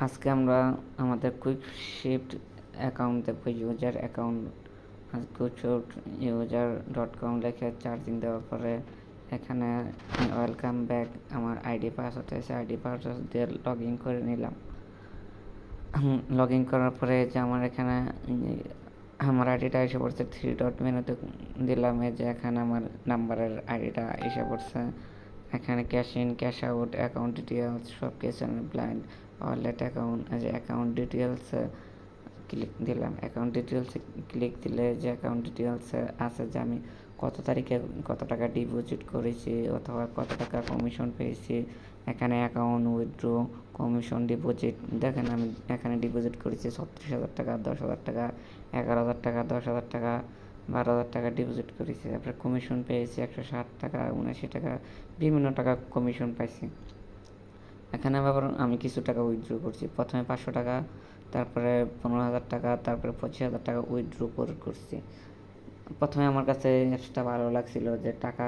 আজকে আমরা আমাদের কুইক শিফট অ্যাকাউন্ট দেখবো, ইউজার অ্যাকাউন্ট। কুইকশিফট user.com লিখে চার্জিং দেওয়ার পরে এখানে ওয়েলকাম ব্যাক আমার আইডি পাসওয়ার্ড আছে, আইডি পাসওয়ার্ড দিয়ে লগ ইন করে নিলাম। লগ ইন করার পরে যে আমার এখানে আমার আইডিটা এসে পড়ছে, 3 ডট মেনুতে দিলাম। এই যে এখানে আমার নাম্বারের আইডিটা এসে পড়ছে। এখানে cash in, cash out, account details সব কিছু ব্লাইন্ড ওয়ালেট অ্যাকাউন্ট, যে অ্যাকাউন্ট ডিটেলসে ক্লিক দিলাম। অ্যাকাউন্ট ডিটেলসে ক্লিক দিলে যে অ্যাকাউন্ট ডিটেলসে আছে যে আমি কত তারিখে কত টাকা ডিপোজিট করেছি অথবা কত টাকা কমিশন পেয়েছি। এখানে অ্যাকাউন্ট উইথড্র, কমিশন, ডিপোজিট দেখেন আমি এখানে ডিপোজিট করেছি 36,000 টাকা, 10,000 টাকা, 11,000 টাকা, 10,000 টাকা, 12,000 টাকা ডিপোজিট করেছি। তারপরে কমিশন পেয়েছি 160 টাকা, 79 টাকা, বিভিন্ন টাকা কমিশন পাইছি। এখানে আবার আমি কিছু টাকা উইথড্র করছি। প্রথমে 500 টাকা, তারপরে 15,000 টাকা, তারপরে 25,000 টাকা উইথড্র করছি। প্রথমে আমার কাছে অ্যাপসটা ভালো লাগছিল যে টাকা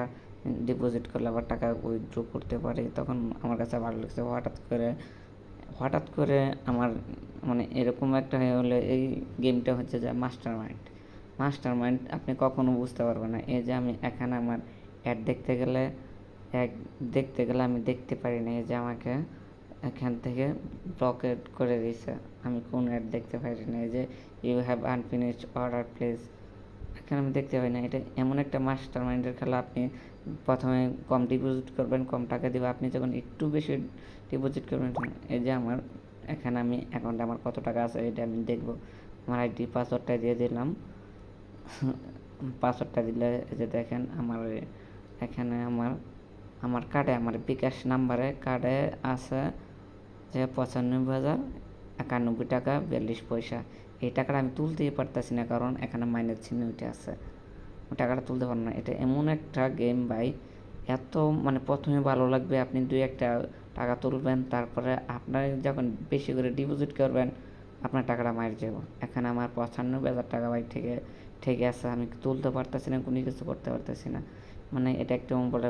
ডিপোজিট করলে আবার টাকা উইথড্র করতে পারি, তখন আমার কাছে ভালো লাগছে। হঠাৎ করে আমার মানে এরকম একটা হয়ে হলে, এই গেমটা হচ্ছে যে মাস্টার মাইন্ড আপনি কখনো বুঝতে পারবেন না। এই যে আমি এখানে আমার অ্যাড দেখতে গেলে আমি দেখতে পারি না। এই যে আমাকে এখান থেকে ব্লকেট করে দিয়েছে, আমি কোন অ্যাড দেখতে পারি না। এই যে you have unfinished order place, এখানে আমি দেখতে পাই না। এটা এমন একটা মাস্টার মাইন্ডের খেলা। আপনি প্রথমে কম ডিপোজিট করবেন, কম টাকা দিবে। আপনি যখন একটু বেশি ডিপোজিট করবেন, এই যে আমার এখানে আমি অ্যাকাউন্টে আমার কত টাকা আছে এটা আমি দেখব। আমার আইডি পাসওয়ার্ডটা দিয়ে দিলাম। পাসওয়ার্ডটা দিলে এই যে দেখেন আমার এখানে আমার কার্ডে, আমার বিকাশ নাম্বারে কার্ডে আছে যে 95,091 টাকা 42 পয়সা। এই টাকাটা আমি তুলতেই পারতেছি না, কারণ এখানে মাইনাস চিহ্ন উঠে আছে। ওই টাকাটা তুলতে পারবো না। এটা এমন একটা গেম ভাই, এত মানে প্রথমে ভালো লাগবে, আপনি 2-1 টাকা তুলবেন, তারপরে আপনার যখন বেশি করে ডিপোজিট করবেন আপনার টাকাটা মার যাব। এখানে আমার 95,000 টাকা ভাই ঠিক আছে, আমি তুলতে পারতেছি না, কোনো কিছু করতে পারতেছি না। মানে এটা একদম বলে,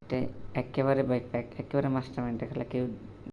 এটা একেবারে ভাই একেবারে মাস্টার মাইন্ডের খেলা। কেউ